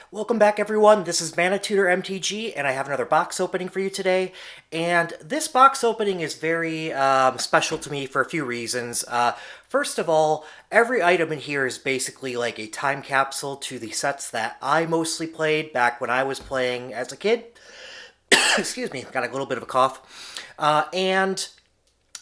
Welcome back, everyone. This is ManaTutor MTG, and I have another box opening for you today. And this box opening is very special to me for a few reasons. First of all, every item in here is basically like a time capsule to the sets that I mostly played back when I was playing as a kid. Excuse me, got a little bit of a cough. And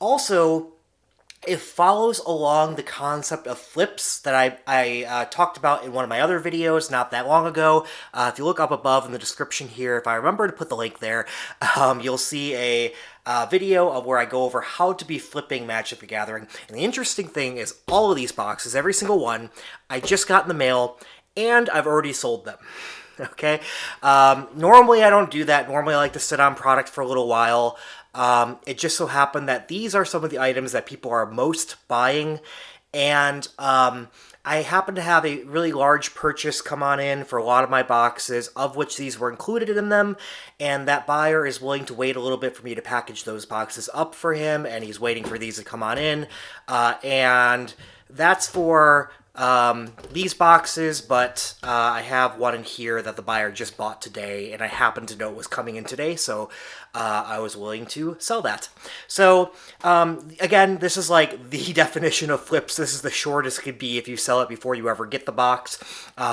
also, it follows along the concept of flips that I talked about in one of my other videos not that long ago. If you look up above in the description here, if I remember to put the link there, you'll see a video of where I go over how to be flipping Magic the Gathering. And the interesting thing is all of these boxes, every single one, I just got in the mail, and I've already sold them. Okay? Normally I don't do that. Normally I like to sit on product for a little while. It just so happened that these are some of the items that people are most buying, and I happen to have a really large purchase come on in for a lot of my boxes, of which these were included in them, and that buyer is willing to wait a little bit for me to package those boxes up for him, and he's waiting for these to come on in, and that's for these boxes, but I have one in here that the buyer just bought today, and I happened to know it was coming in today, so I was willing to sell that. So, again, this is like the definition of flips. This is the shortest it could be if you sell it before you ever get the box.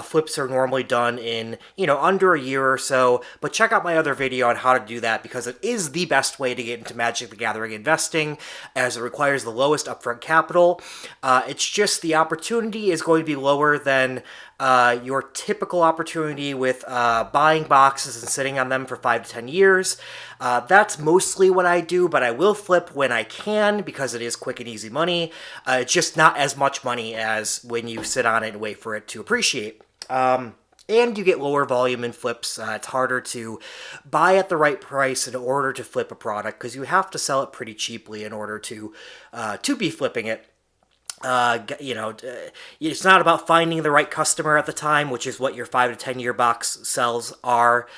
Flips are normally done in, under a year or so, but check out my other video on how to do that, because it is the best way to get into Magic the Gathering investing, as it requires the lowest upfront capital. It's just the opportunity is going to be lower than your typical opportunity with buying boxes and sitting on them for 5 to 10 years. That's mostly what I do, but I will flip when I can because it is quick and easy money. It's just not as much money as when you sit on it and wait for it to appreciate. And you get lower volume in flips. It's harder to buy at the right price in order to flip a product because you have to sell it pretty cheaply in order to be flipping it. It's not about finding the right customer at the time, which is what your 5 to 10 year box sells are.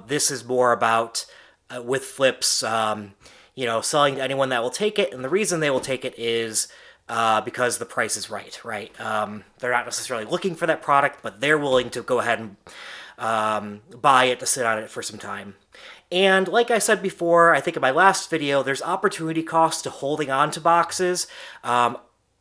This is more about, with flips, selling to anyone that will take it. And the reason they will take it is because the price is right? They're not necessarily looking for that product, but they're willing to go ahead and buy it to sit on it for some time. And like I said before, I think in my last video, there's opportunity cost to holding on to boxes.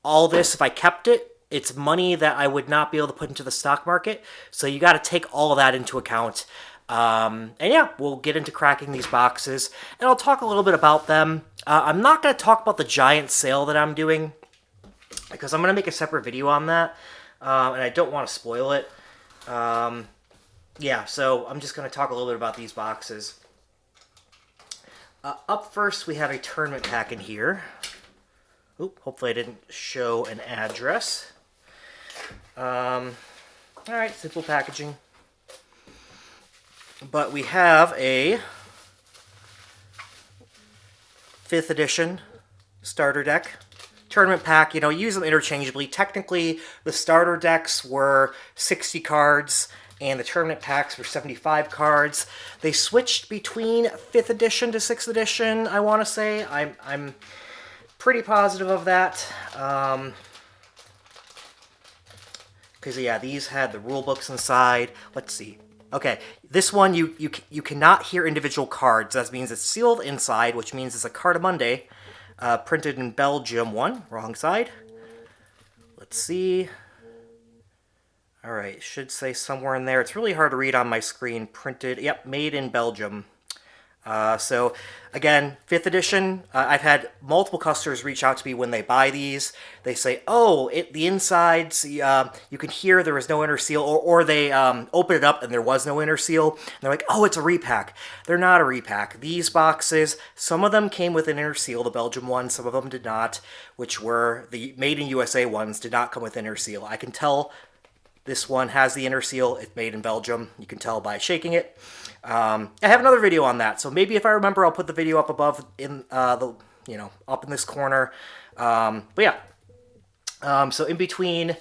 All this, if I kept it, it's money that I would not be able to put into the stock market. So you got to take all of that into account. And yeah, we'll get into cracking these boxes, and I'll talk a little bit about them. I'm not going to talk about the giant sale that I'm doing, because I'm going to make a separate video on that, and I don't want to spoil it. Yeah, so I'm just going to talk a little bit about these boxes. Up first, we have a tournament pack in here. Oop, hopefully I didn't show an address. Alright, simple packaging. But we have a 5th edition starter deck. Tournament pack, use them interchangeably. Technically, the starter decks were 60 cards, and the tournament packs were 75 cards. They switched between 5th edition to 6th edition, I want to say. I'm pretty positive of that, because yeah, these had the rule books inside. Let's see. Okay, this one you cannot hear individual cards. That means it's sealed inside, which means it's a Cartamundi, printed in Belgium. Wrong side. Let's see. All right, should say somewhere in there. It's really hard to read on my screen. Printed. Yep, made in Belgium. So, again, 5th edition, I've had multiple customers reach out to me when they buy these. They say, oh, the insides, you can hear there was no inner seal, or they open it up and there was no inner seal. And they're like, oh, it's a repack. They're not a repack. These boxes, some of them came with an inner seal, the Belgium ones, some of them did not, which were the Made in USA ones, did not come with inner seal. I can tell this one has the inner seal. It's made in Belgium. You can tell by shaking it. I have another video on that, so maybe if I remember, I'll put the video up above in up in this corner. But yeah, so in between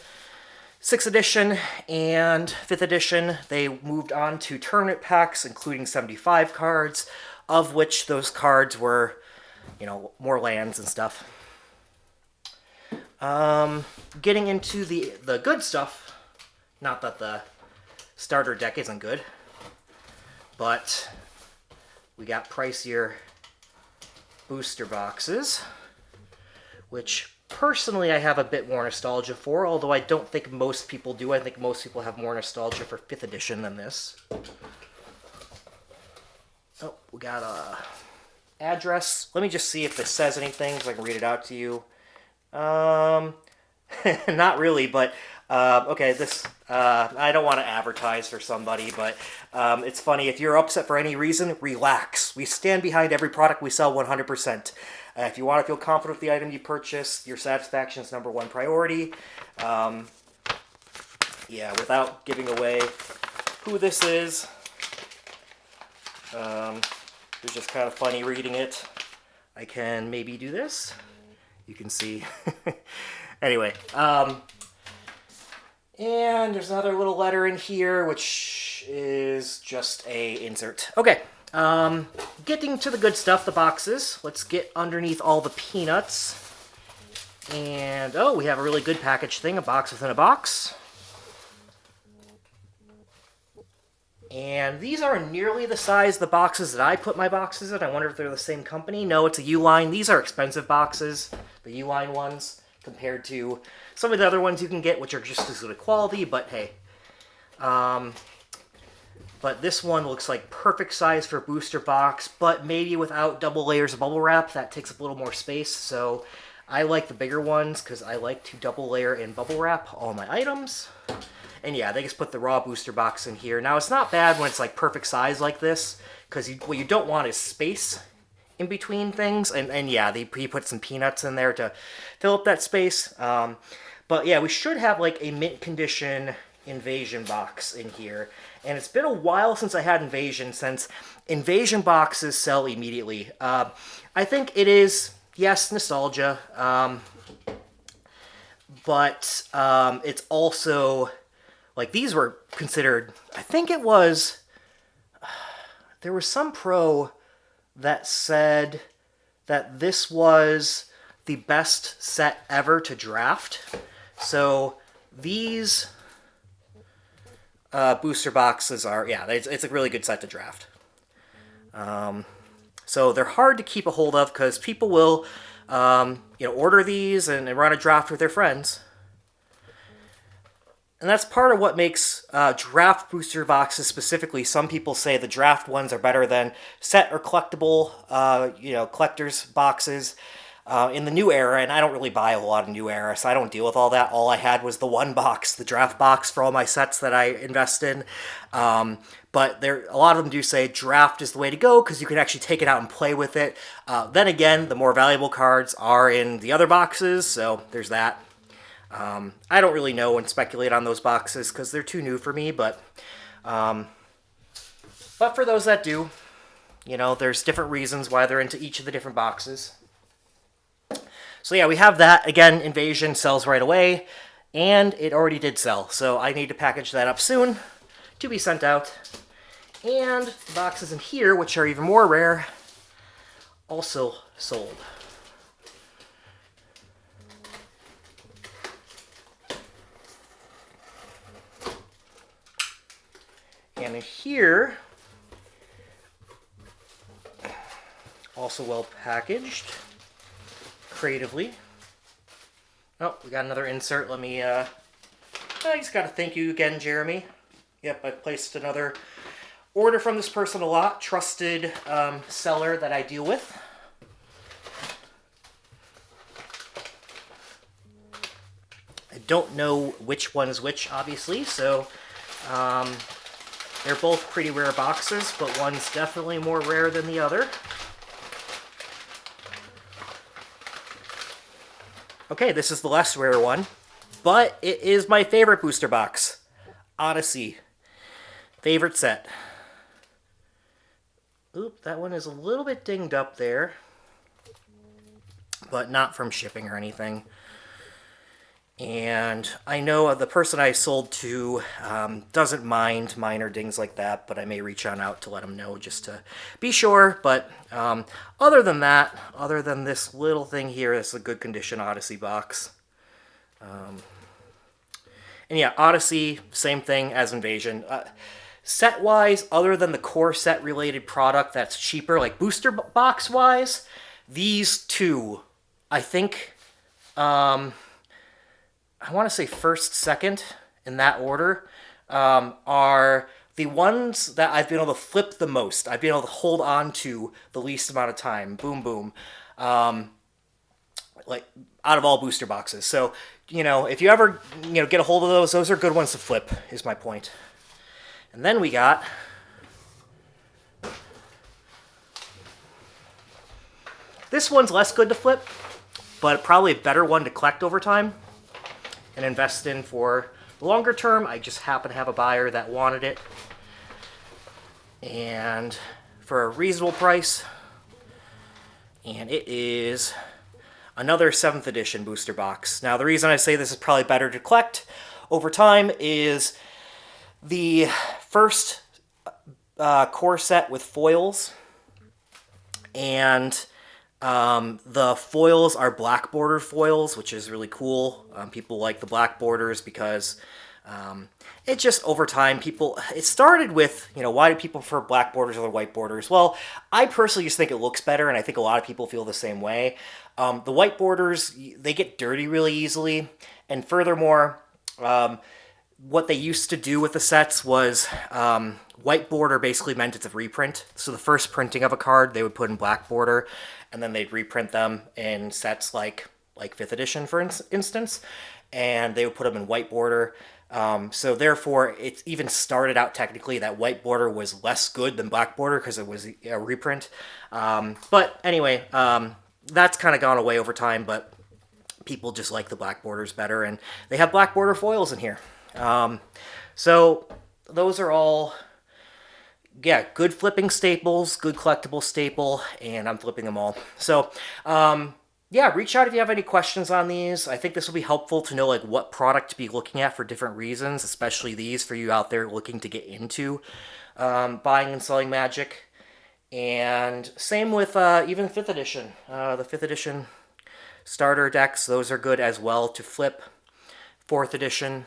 6th edition and 5th edition, they moved on to tournament packs, including 75 cards, of which those cards were, more lands and stuff. Getting into the good stuff. Not that the starter deck isn't good. But we got pricier booster boxes, which personally I have a bit more nostalgia for, although I don't think most people do. I think most people have more nostalgia for 5th edition than this. Oh, we got a address. Let me just see if this says anything so I can read it out to you. Not really, but okay, this, I don't want to advertise for somebody, but it's funny. If you're upset for any reason, relax. We stand behind every product we sell 100%. If you want to feel confident with the item you purchase, your satisfaction is #1 priority. Yeah, without giving away who this is, it was just kind of funny reading it. I can maybe do this. You can see. Anyway, and there's another little letter in here, which is just a insert. Okay, getting to the good stuff, the boxes. Let's get underneath all the peanuts. And, oh, we have a really good package thing, a box within a box. And these are nearly the size of the boxes that I put my boxes in. I wonder if they're the same company. No, it's a Uline. These are expensive boxes, the Uline ones, compared to some of the other ones you can get, which are just as good quality, but hey. But this one looks like perfect size for a booster box, but maybe without double layers of bubble wrap. That takes up a little more space, so I like the bigger ones because I like to double layer and bubble wrap all my items. And yeah, they just put the raw booster box in here. Now, it's not bad when it's like perfect size like this, because what you don't want is space in between things. And yeah, he put some peanuts in there to fill up that space. But yeah, we should have like a mint condition Invasion box in here. And it's been a while since I had Invasion, since Invasion boxes sell immediately. I think it is, yes, nostalgia. But it's also... like, these were considered, I think it was, there was some pro that said that this was the best set ever to draft. So these booster boxes are, yeah, it's a really good set to draft. So they're hard to keep a hold of because people will, order these and run a draft with their friends. And that's part of what makes draft booster boxes specifically. Some people say the draft ones are better than set or collectible, collector's boxes in the new era. And I don't really buy a lot of new era, so I don't deal with all that. All I had was the one box, the draft box for all my sets that I invest in. But a lot of them do say draft is the way to go because you can actually take it out and play with it. Then again, the more valuable cards are in the other boxes, so there's that. I don't really know and speculate on those boxes because they're too new for me, but for those that do, there's different reasons why they're into each of the different boxes. So yeah, we have that. Again, Invasion sells right away, and it already did sell, so I need to package that up soon to be sent out. And the boxes in here, which are even more rare, also sold. And in here, also well packaged, creatively. Oh, we got another insert. Let me, I just got to thank you again, Jeremy. Yep, I placed another order from this person a lot. Trusted seller that I deal with. I don't know which one is which, obviously, so they're both pretty rare boxes, but one's definitely more rare than the other. Okay, this is the less rare one, but it is my favorite booster box. Odyssey. Favorite set. Oop, that one is a little bit dinged up there, but not from shipping or anything. And I know the person I sold to doesn't mind minor dings like that, but I may reach on out to let them know just to be sure. But other than that, other than this little thing here, this is a good condition Odyssey box. And yeah, Odyssey, same thing as Invasion. Set-wise, other than the core set-related product that's cheaper, like booster box-wise, these two, I think, I want to say first, second, in that order, are the ones that I've been able to flip the most. I've been able to hold on to the least amount of time. Boom, boom. Like, out of all booster boxes. So, if you ever, get a hold of those are good ones to flip, is my point. And then we got this one's less good to flip, but probably a better one to collect over time and invest in for the longer term. I just happen to have a buyer that wanted it, and for a reasonable price. And it is another 7th edition booster box. Now, the reason I say this is probably better to collect over time is the first core set with foils, and the foils are black border foils, which is really cool. People like the black borders because it just, over time, it started with, why do people prefer black borders over white borders? Well, I personally just think it looks better, and I think a lot of people feel the same way. The white borders, they get dirty really easily, and furthermore, what they used to do with the sets was white border basically meant it's a reprint. So the first printing of a card, they would put in black border, and then they'd reprint them in sets like 5th edition, for instance, and they would put them in white border. So therefore, it even started out technically that white border was less good than black border because it was a reprint. But anyway, that's kind of gone away over time, but people just like the black borders better, and they have black border foils in here. So those are all, good flipping staples, good collectible staple, and I'm flipping them all. So, reach out if you have any questions on these. I think this will be helpful to know what product to be looking at for different reasons, especially these for you out there looking to get into buying and selling Magic. And same with even 5th edition. The 5th edition starter decks, those are good as well to flip. 4th edition.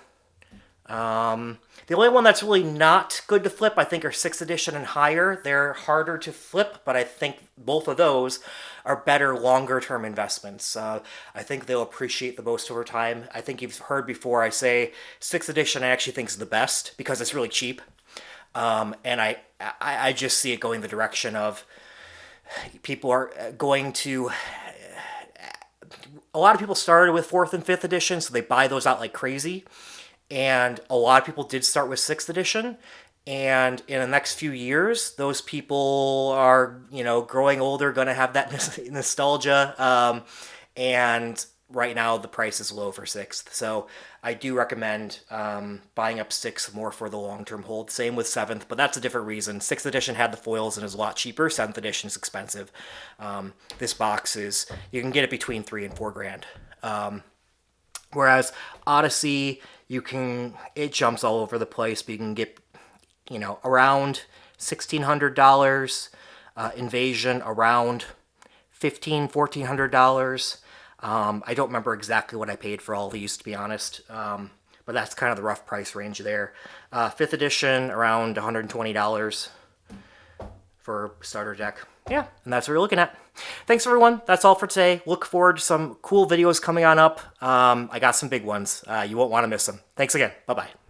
The only one that's really not good to flip, I think, are 6th edition and higher. They're harder to flip, but I think both of those are better longer-term investments. I think they'll appreciate the most over time. I think you've heard before I say 6th edition I actually think is the best because it's really cheap. And I just see it going the direction of people are going to... A lot of people started with 4th and 5th edition, so they buy those out like crazy. And a lot of people did start with 6th edition. And in the next few years, those people are, growing older, going to have that nostalgia. And right now, the price is low for 6th. So I do recommend buying up 6th more for the long-term hold. Same with 7th, but that's a different reason. 6th edition had the foils and is a lot cheaper. 7th edition is expensive. This box is, you can get it between $3,000 and $4,000. Whereas Odyssey, it jumps all over the place, but you can get, around $1,600. Invasion, around $1,400. I don't remember exactly what I paid for all these, to be honest, but that's kind of the rough price range there. 5th edition, around $120 for starter deck. Yeah, and that's what we're looking at. Thanks, everyone. That's all for today. Look forward to some cool videos coming on up. I got some big ones. You won't want to miss them. Thanks again. Bye-bye.